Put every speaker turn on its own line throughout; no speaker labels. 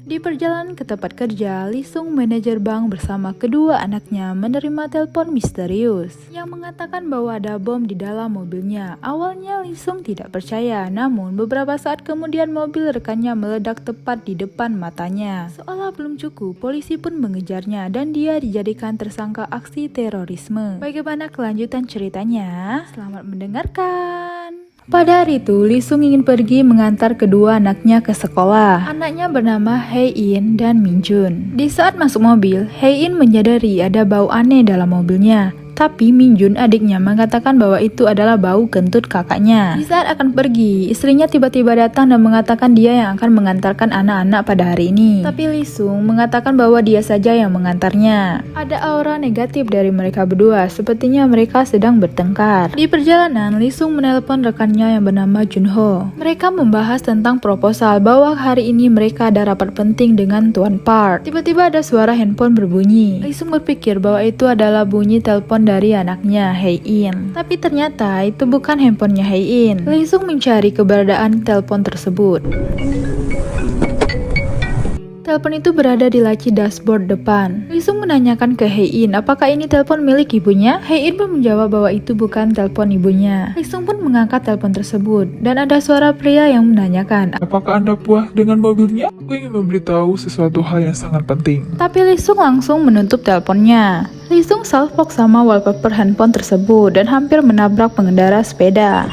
Di perjalanan ke tempat kerja, Lee Sung, manajer bank bersama kedua anaknya menerima telepon misterius yang mengatakan bahwa ada bom di dalam mobilnya. Awalnya Lee Sung tidak percaya, namun beberapa saat kemudian mobil rekannya meledak tepat di depan matanya. Seolah belum cukup, polisi pun mengejarnya dan dia dijadikan tersangka aksi terorisme. Bagaimana kelanjutan ceritanya? Selamat mendengarkan. Pada hari itu, Lee Sung ingin pergi mengantar kedua anaknya ke sekolah. Anaknya bernama Hae In dan Min Jun. Di saat masuk mobil, Hae In menyadari ada bau aneh dalam mobilnya. Tapi Min Jun, adiknya, mengatakan bahwa itu adalah bau kentut kakaknya. Di saat akan pergi, istrinya tiba-tiba datang dan mengatakan dia yang akan mengantarkan anak-anak pada hari ini. Tapi Lee Sung mengatakan bahwa dia saja yang mengantarnya. Ada aura negatif dari mereka berdua, sepertinya mereka sedang bertengkar. Di perjalanan, Lee Sung menelpon rekannya yang bernama Junho. Mereka membahas tentang proposal bahwa hari ini mereka ada rapat penting dengan Tuan Park. Tiba-tiba ada suara handphone berbunyi. Lee Sung berpikir bahwa itu adalah bunyi telepon dari anaknya Hae In. Tapi ternyata itu bukan handphonenya Hae In. Lee Sung mencari keberadaan telepon tersebut. Telepon itu berada di laci dashboard depan. Lee Sung menanyakan ke Hae In apakah ini telepon milik ibunya. Hae In pun menjawab bahwa itu bukan telepon ibunya. Lee Sung pun mengangkat telepon tersebut dan ada suara pria yang menanyakan,
"Apakah Anda puas dengan mobilnya? Aku ingin memberitahu sesuatu hal yang sangat penting."
Tapi Lee Sung langsung menutup teleponnya. Lee Sung salfok sama wallpaper handphone tersebut dan hampir menabrak pengendara sepeda.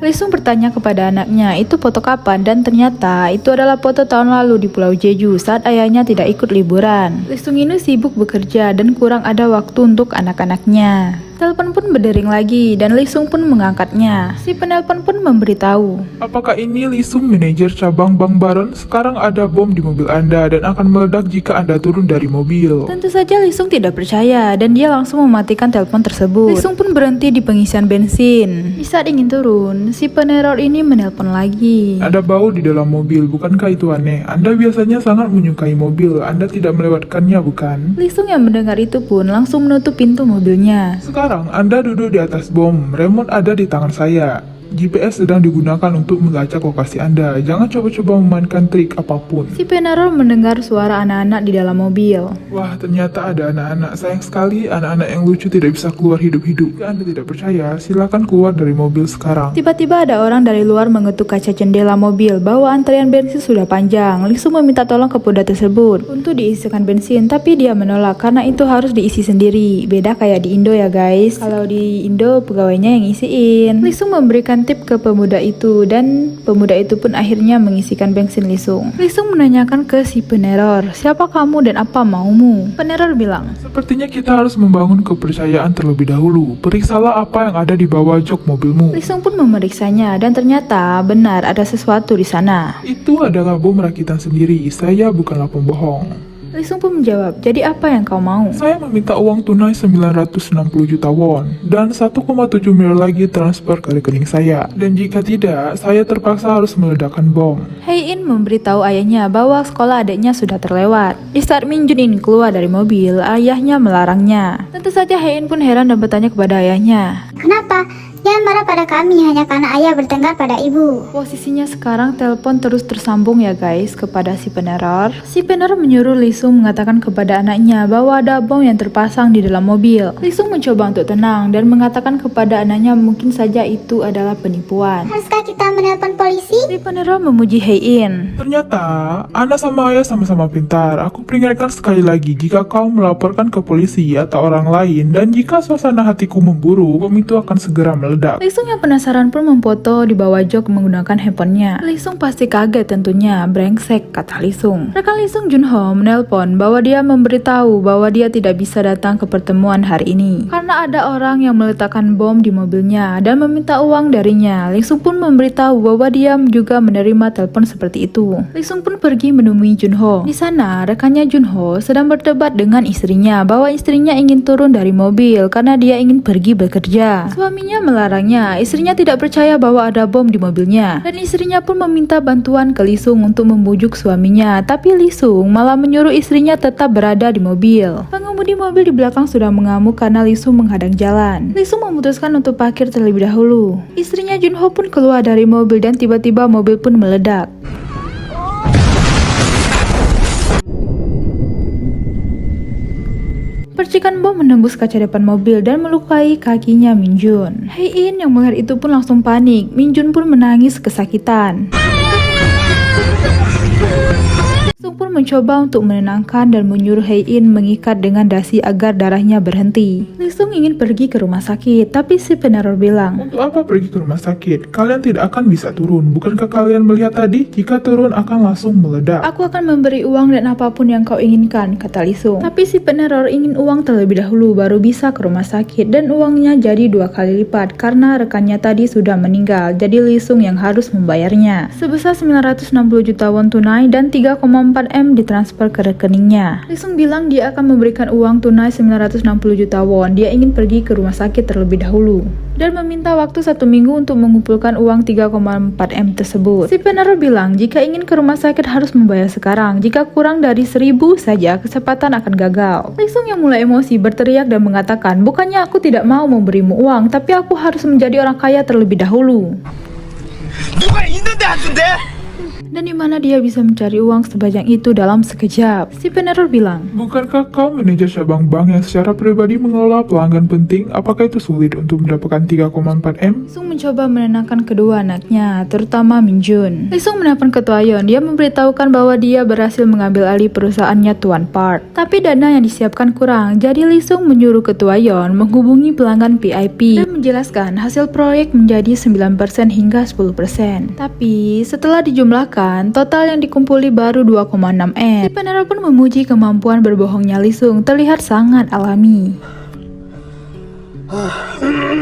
Lee Sung bertanya kepada anaknya itu foto kapan, dan ternyata itu adalah foto tahun lalu di Pulau Jeju saat ayahnya tidak ikut liburan. Lee Sung ini sibuk bekerja dan kurang ada waktu untuk anak-anaknya. Telepon pun berdering lagi dan Lee Sung pun mengangkatnya. Si penelpon pun memberitahu,
"Apakah ini Lee Sung, manajer cabang Bank Baron? Sekarang ada bom di mobil Anda dan akan meledak jika Anda turun dari mobil."
Tentu saja Lee Sung tidak percaya dan dia langsung mematikan telepon tersebut. Lee Sung pun berhenti di pengisian bensin. Di saat ingin turun, si peneror ini menelpon lagi.
"Ada bau di dalam mobil, bukankah itu aneh? Anda biasanya sangat menyukai mobil, Anda tidak melewatkannya, bukan?"
Lee Sung yang mendengar itu pun langsung menutup pintu mobilnya.
"Sekarang Anda duduk di atas bom, remote ada di tangan saya. GPS sedang digunakan untuk melacak lokasi Anda. Jangan coba-coba memainkan trik apapun."
Si peneror mendengar suara anak-anak di dalam mobil.
"Wah, ternyata ada anak-anak. Sayang sekali anak-anak yang lucu tidak bisa keluar hidup-hidup. Jika Anda tidak percaya, silakan keluar dari mobil sekarang."
Tiba-tiba ada orang dari luar mengetuk kaca jendela mobil bahwa antrian bensin sudah panjang. Lee Sung meminta tolong ke pemuda tersebut untuk diisikan bensin, tapi dia menolak karena itu harus diisi sendiri. Beda kayak di Indo ya guys. Kalau di Indo pegawainya yang isiin. Lee Sung memberikan tip ke pemuda itu dan pemuda itu pun akhirnya mengisikan bensin Lee Sung. Lee Sung menanyakan ke si peneror, "Siapa kamu dan apa maumu?" Peneror bilang,
"Sepertinya kita harus membangun kepercayaan terlebih dahulu. Periksalah apa yang ada di bawah jok mobilmu."
Lee Sung pun memeriksanya dan ternyata benar ada sesuatu di sana.
"Itu adalah bom rakitan sendiri. Saya bukanlah pembohong."
Lee Sung pun menjawab, "Jadi apa yang kau mau?"
"Saya meminta uang tunai 960 juta won dan 1,7 miliar lagi transfer ke rekening saya. Dan jika tidak, saya terpaksa harus meledakkan bom."
Hae In memberitahu ayahnya bahwa sekolah adiknya sudah terlewat. Di saat Min Jun In keluar dari mobil, ayahnya melarangnya. Tentu saja Hae In pun heran dan bertanya kepada ayahnya.
"Kenapa? Jangan marah pada kami hanya karena ayah bertengkar pada ibu."
Posisinya sekarang telepon terus tersambung ya guys kepada si peneror. Si peneror menyuruh Lee Sung mengatakan kepada anaknya bahwa ada bom yang terpasang di dalam mobil. Lee Sung mencoba untuk tenang dan mengatakan kepada anaknya mungkin saja itu adalah penipuan.
"Haruskah kita menelpon polisi?"
Si peneror memuji Hae In.
"Ternyata, Anda sama ayah sama-sama pintar. Aku peringatkan sekali lagi, jika kau melaporkan ke polisi atau orang lain, dan jika suasana hatiku memburuk, bom itu akan segera meledak."
Lee Sung yang penasaran pun memfoto di bawah jok menggunakan handphonenya. Lee Sung pasti kaget tentunya, brengsek kata Lee Sung. Rekan Lee Sung Junho menelpon bahwa dia memberitahu bahwa dia tidak bisa datang ke pertemuan hari ini karena ada orang yang meletakkan bom di mobilnya dan meminta uang darinya. Lee Sung pun memberitahu bahwa dia juga menerima telepon seperti itu. Lee Sung pun pergi menemui Junho. Di sana rekannya Junho sedang berdebat dengan istrinya bahwa istrinya ingin turun dari mobil karena dia ingin pergi bekerja. Suaminya melarang melarangnya, istrinya tidak percaya bahwa ada bom di mobilnya. Dan istrinya pun meminta bantuan ke Lisung untuk membujuk suaminya, tapi Lisung malah menyuruh istrinya tetap berada di mobil. Pengemudi mobil di belakang sudah mengamuk karena Lisung menghadang jalan. Lisung memutuskan untuk parkir terlebih dahulu. Istrinya Junho pun keluar dari mobil dan tiba-tiba mobil pun meledak. Percikan bom menembus kaca depan mobil dan melukai kakinya Minjun. Hei-in yang melihat itu pun langsung panik. Minjun pun menangis kesakitan. Lisung pun mencoba untuk menenangkan dan menyuruh Hei-in mengikat dengan dasi agar darahnya berhenti. Lisung ingin pergi ke rumah sakit, tapi si peneror bilang,
Untuk apa pergi ke rumah sakit? Kalian tidak akan bisa turun. Bukankah kalian melihat tadi? Jika turun akan langsung meledak.
"Aku akan memberi uang dan apapun yang kau inginkan," kata Lisung. Tapi si peneror ingin uang terlebih dahulu baru bisa ke rumah sakit, dan uangnya jadi 2 kali lipat karena rekannya tadi sudah meninggal. Jadi Lisung yang harus membayarnya sebesar 960 juta won tunai dan 3,4 M ditransfer ke rekeningnya. Lisung bilang dia akan memberikan uang tunai 960 juta won. Dia ingin pergi ke rumah sakit terlebih dahulu dan meminta waktu 1 minggu untuk mengumpulkan uang 3,4 M tersebut. Si peneror bilang jika ingin ke rumah sakit harus membayar sekarang. Jika kurang dari 1.000 saja, kesempatan akan gagal. Lisung yang mulai emosi berteriak dan mengatakan, "Bukannya aku tidak mau memberimu uang, tapi aku harus menjadi orang kaya terlebih dahulu." Dan di mana dia bisa mencari uang sebanyak itu dalam sekejap? Si peneror bilang,
Bukankah kau manajer cabang bank yang secara pribadi mengelola pelanggan penting? Apakah itu sulit untuk mendapatkan 3,4 M?
Lisung mencoba menenangkan kedua anaknya, terutama Minjun. Lisung menelpon Ketua Yon. Dia memberitahukan bahwa dia berhasil mengambil alih perusahaannya Tuan Park. Tapi dana yang disiapkan kurang, jadi Lisung menyuruh Ketua Yon menghubungi pelanggan VIP dan menjelaskan hasil proyek menjadi 9% hingga 10%. Tapi setelah dijumlahkan, total yang dikumpuli baru 2,6 M. Si peneror pun memuji kemampuan berbohongnya Lisung, terlihat sangat alami.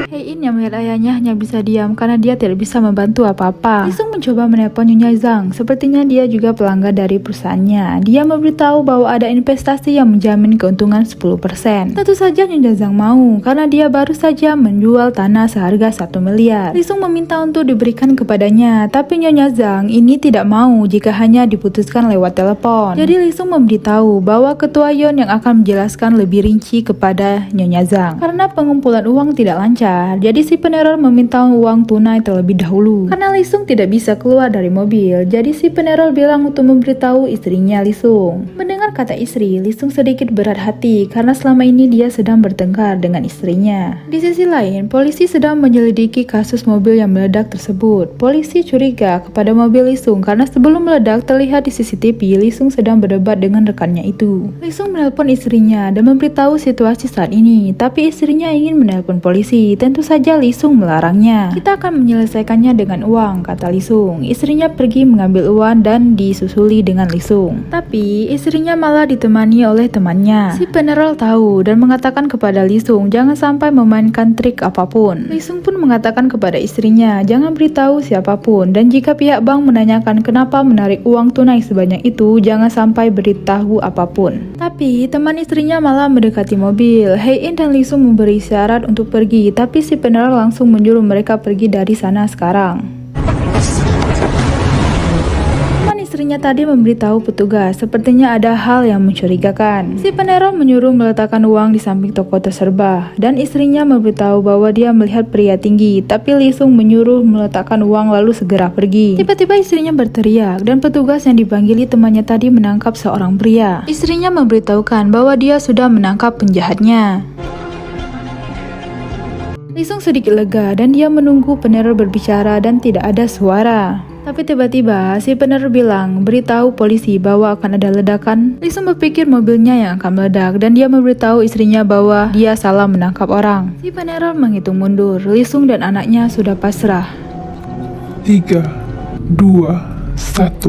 Hei-in yang melihat ayahnya hanya bisa diam karena dia tidak bisa membantu apa-apa. Lisung mencoba menelpon Nyonya Zhang. Sepertinya dia juga pelanggan dari perusahaannya. Dia memberitahu bahwa ada investasi yang menjamin keuntungan 10%. Tentu saja Nyonya Zhang mau karena dia baru saja menjual tanah seharga 1 miliar. Lisung meminta untuk diberikan kepadanya, tapi Nyonya Zhang ini tidak mau jika hanya diputuskan lewat telepon. Jadi Lisung memberitahu bahwa Ketua Yon yang akan menjelaskan lebih rinci kepada Nyonya Zhang. Karena pengumpulan uang tidak lancar, jadi si peneror meminta uang tunai terlebih dahulu. Karena Lisung tidak bisa keluar dari mobil, jadi si peneror bilang untuk memberitahu istrinya Lisung. Mendengar kata istri, Lisung sedikit berat hati karena selama ini dia sedang bertengkar dengan istrinya. Di sisi lain, polisi sedang menyelidiki kasus mobil yang meledak tersebut. Polisi curiga kepada mobil Lisung karena sebelum meledak terlihat di CCTV Lisung sedang berdebat dengan rekannya itu. Lisung menelpon istrinya dan memberitahu situasi saat ini, tapi istrinya ingin menelpon polisi. Tentu saja Lisung melarangnya. "Kita akan menyelesaikannya dengan uang," kata Lisung. Istrinya pergi mengambil uang dan disusuli dengan Lisung. Tapi istrinya malah ditemani oleh temannya. Si peneror tahu dan mengatakan kepada Lisung jangan sampai memainkan trik apapun. Lisung pun mengatakan kepada istrinya jangan beritahu siapapun, dan jika pihak bank menanyakan kenapa menarik uang tunai sebanyak itu, jangan sampai beritahu apapun. Tapi teman istrinya malah mendekati mobil. Hei-in dan Lisung memberi syarat untuk pergi, tapi si peneror langsung menyuruh mereka pergi dari sana sekarang. Teman istrinya tadi memberitahu petugas, sepertinya ada hal yang mencurigakan. Si peneror menyuruh meletakkan uang di samping toko terserbah, dan istrinya memberitahu bahwa dia melihat pria tinggi, tapi Lisung menyuruh meletakkan uang lalu segera pergi. Tiba-tiba istrinya berteriak, dan petugas yang dipanggili temannya tadi menangkap seorang pria. Istrinya memberitahukan bahwa dia sudah menangkap penjahatnya. Lisung sedikit lega dan dia menunggu peneror berbicara dan tidak ada suara. Tapi tiba-tiba si peneror bilang beritahu polisi bahwa akan ada ledakan. Lisung berpikir mobilnya yang akan meledak dan dia memberitahu istrinya bahwa dia salah menangkap orang. Si peneror menghitung mundur. Lisung dan anaknya sudah pasrah.
3, 2, 1.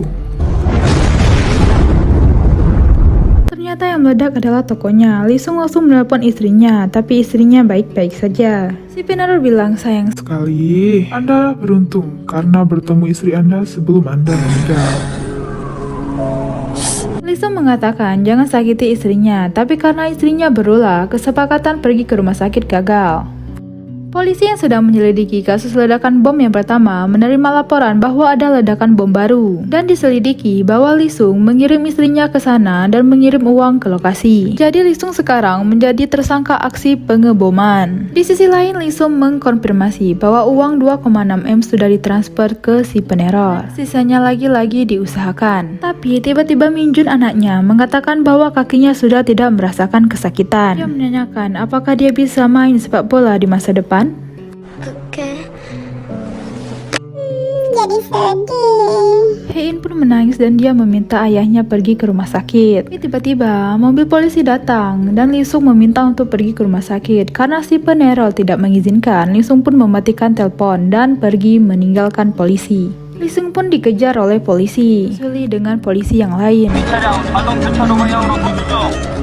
Ternyata yang meledak adalah tokonya. Lisung langsung menelpon istrinya, tapi istrinya baik-baik saja. Si peneror bilang, sayang
Sekali, Anda beruntung karena bertemu istri Anda sebelum Anda meninggal.
Lisung mengatakan jangan sakiti istrinya, tapi karena istrinya berulah, kesepakatan pergi ke rumah sakit gagal. Polisi yang sedang menyelidiki kasus ledakan bom yang pertama menerima laporan bahwa ada ledakan bom baru dan diselidiki bahwa Lisung mengirim istrinya ke sana dan mengirim uang ke lokasi. Jadi Lisung sekarang menjadi tersangka aksi pengeboman. Di sisi lain, Lisung mengkonfirmasi bahwa uang 2,6 M sudah ditransfer ke si peneror. Sisanya lagi-lagi diusahakan. Tapi tiba-tiba Minjun anaknya mengatakan bahwa kakinya sudah tidak merasakan kesakitan. Dia menanyakan apakah dia bisa main sepak bola di masa depan.
Jadi sedih.
Hein pun menangis dan dia meminta ayahnya pergi ke rumah sakit. Tapi tiba-tiba mobil polisi datang dan Lisung meminta untuk pergi ke rumah sakit. Karena si peneror tidak mengizinkan, Lisung pun mematikan telepon dan pergi meninggalkan polisi. Lisung pun dikejar oleh polisi, sulit dengan polisi yang lain.
차량 자동 주차로 방향으로 도주 중.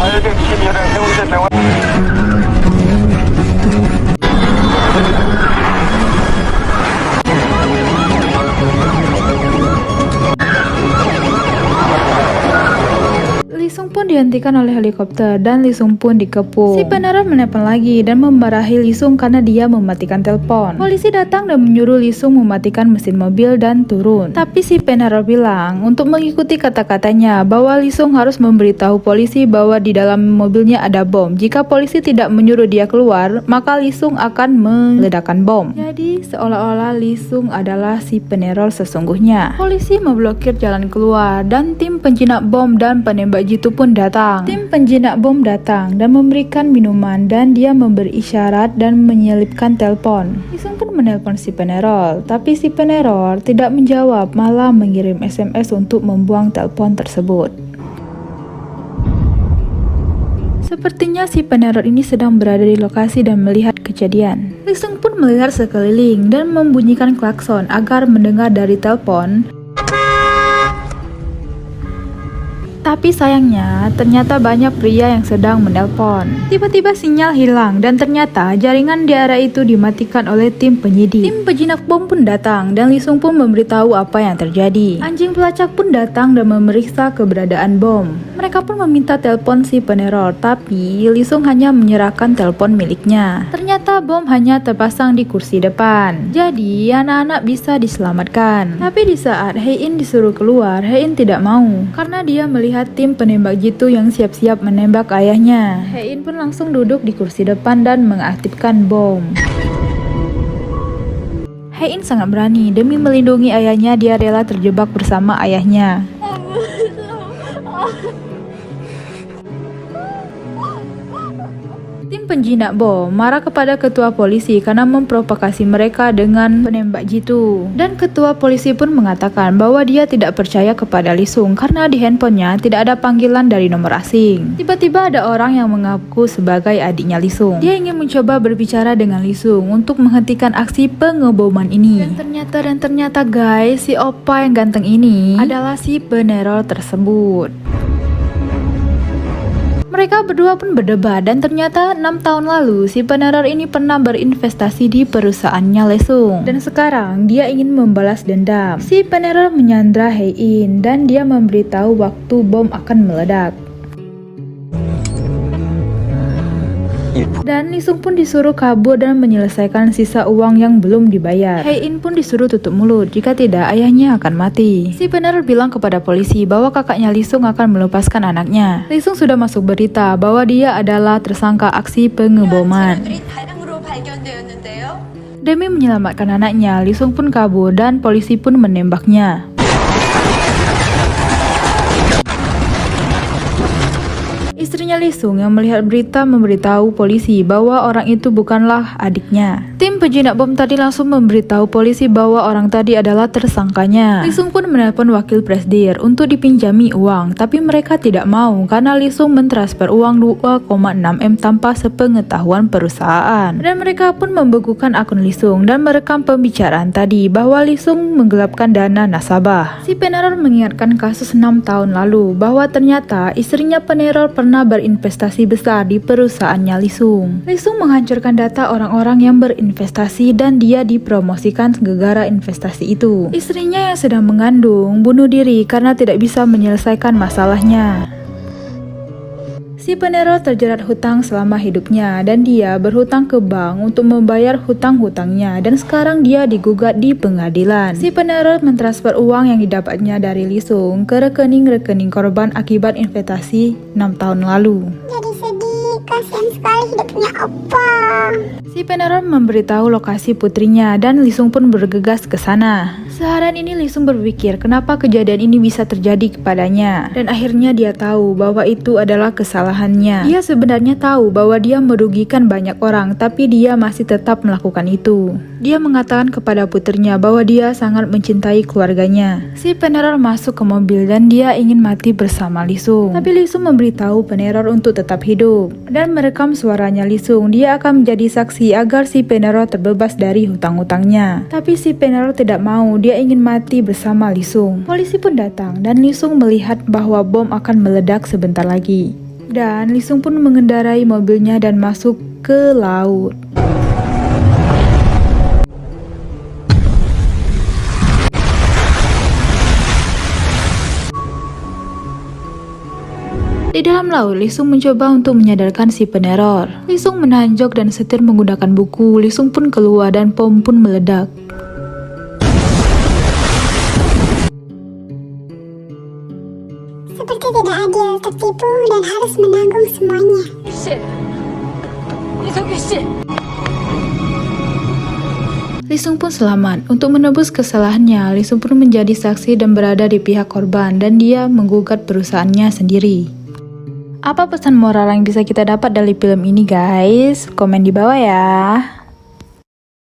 알백 12년 해운대 병원
Lisung pun dihentikan oleh helikopter dan Lisung pun dikepung. Si peneror menelpon lagi dan memarahi Lisung karena dia mematikan telepon. Polisi datang dan menyuruh Lisung mematikan mesin mobil dan turun. Tapi si peneror bilang untuk mengikuti kata-katanya bahwa Lisung harus memberitahu polisi bahwa di dalam mobilnya ada bom. Jika polisi tidak menyuruh dia keluar, maka Lisung akan meledakkan bom. Jadi seolah-olah Lisung adalah si peneror sesungguhnya. Polisi memblokir jalan keluar dan tim penjinak bom dan penembak jitu pun datang. Tim penjinak bom datang dan memberikan minuman dan dia memberi isyarat dan menyelipkan telepon. Lisung pun menelpon si peneror, tapi si peneror tidak menjawab, malah mengirim SMS untuk membuang telepon tersebut. Sepertinya si peneror ini sedang berada di lokasi dan melihat kejadian. Lisung pun melihat sekeliling dan membunyikan klakson agar mendengar dari telepon. Tapi sayangnya, ternyata banyak pria yang sedang menelpon. Tiba-tiba sinyal hilang dan ternyata jaringan di area itu dimatikan oleh tim penyidik. Tim penjinak bom pun datang dan Lisung pun memberitahu apa yang terjadi. Anjing pelacak pun datang dan memeriksa keberadaan bom. Mereka pun meminta telepon si peneror, tapi Lisung hanya menyerahkan telepon miliknya. Ternyata bom hanya terpasang di kursi depan. Jadi, anak-anak bisa diselamatkan. Tapi di saat Hein disuruh keluar, Hein tidak mau karena dia melihat tim penembak jitu yang siap-siap menembak ayahnya. Hein pun langsung duduk di kursi depan dan mengaktifkan bom. Hein sangat berani, demi melindungi ayahnya dia rela terjebak bersama ayahnya. Tim penjinak bom marah kepada ketua polisi karena memprovokasi mereka dengan penembak jitu. Dan ketua polisi pun mengatakan bahwa dia tidak percaya kepada Lisung karena di handphonenya tidak ada panggilan dari nomor asing. Tiba-tiba ada orang yang mengaku sebagai adiknya Lisung. Dia ingin mencoba berbicara dengan Lisung untuk menghentikan aksi pengeboman ini. Dan ternyata guys, si opa yang ganteng ini adalah si peneror tersebut. Mereka berdua pun berdebat dan ternyata 6 tahun lalu si peneror ini pernah berinvestasi di perusahaannya Lisung. Dan sekarang dia ingin membalas dendam. Si peneror menyandra Hein dan dia memberitahu waktu bom akan meledak. Dan Lisung pun disuruh kabur dan menyelesaikan sisa uang yang belum dibayar. Hein pun disuruh tutup mulut, jika tidak ayahnya akan mati. Si peneror bilang kepada polisi bahwa kakaknya Lisung akan melepaskan anaknya. Lisung sudah masuk berita bahwa dia adalah tersangka aksi pengeboman. Demi menyelamatkan anaknya, Lisung pun kabur dan polisi pun menembaknya. Istrinya Lisung yang melihat berita memberitahu polisi bahwa orang itu bukanlah adiknya. Tim penjinak bom tadi langsung memberitahu polisi bahwa orang tadi adalah tersangkanya. Lisung pun menelpon wakil presdir untuk dipinjami uang, tapi mereka tidak mau karena Lisung mentransfer uang 2,6 M tanpa sepengetahuan perusahaan. Dan mereka pun membekukan akun Lisung dan merekam pembicaraan tadi bahwa Lisung menggelapkan dana nasabah. Si peneror mengingatkan kasus 6 tahun lalu bahwa ternyata istrinya peneror pernah berinvestasi berinvestasi besar di perusahaannya Lisung. Lisung menghancurkan data orang-orang yang berinvestasi dan dia dipromosikan gara-gara investasi itu. Istrinya yang sedang mengandung bunuh diri karena tidak bisa menyelesaikan masalahnya. Si peneror terjerat hutang selama hidupnya dan dia berhutang ke bank untuk membayar hutang-hutangnya dan sekarang dia digugat di pengadilan. Si peneror mentransfer uang yang didapatnya dari Lisung ke rekening-rekening korban akibat investasi 6 tahun lalu.
Jadi sedih, kasihan sekali hidupnya Opa.
Si peneror memberitahu lokasi putrinya dan Lisung pun bergegas ke sana. Seharian ini Lisung berpikir kenapa kejadian ini bisa terjadi kepadanya dan akhirnya dia tahu bahwa itu adalah kesalahannya. Dia sebenarnya tahu bahwa dia merugikan banyak orang tapi dia masih tetap melakukan itu. Dia mengatakan kepada putrinya bahwa dia sangat mencintai keluarganya. Si peneror masuk ke mobil dan dia ingin mati bersama Lisung. Tapi Lisung memberitahu peneror untuk tetap hidup dan merekam suaranya Lisung. Dia akan menjadi saksi agar si peneror terbebas dari hutang-hutangnya. Tapi si peneror tidak mau, dia ingin mati bersama Lisung. Polisi pun datang dan Lisung melihat bahwa bom akan meledak sebentar lagi. Dan Lisung pun mengendarai mobilnya dan masuk ke laut. Di dalam laut, Lisung mencoba untuk menyadarkan si peneror. Lisung menahan jok dan setir menggunakan buku. Lisung pun keluar dan bom pun meledak.
Seperti tidak adil, tertipu, dan harus menanggung semuanya.
Lisung pun selamat. Untuk menebus kesalahannya, Lisung pun menjadi saksi dan berada di pihak korban dan dia menggugat perusahaannya sendiri. Apa pesan moral yang bisa kita dapat dari film ini guys? Komen di bawah ya.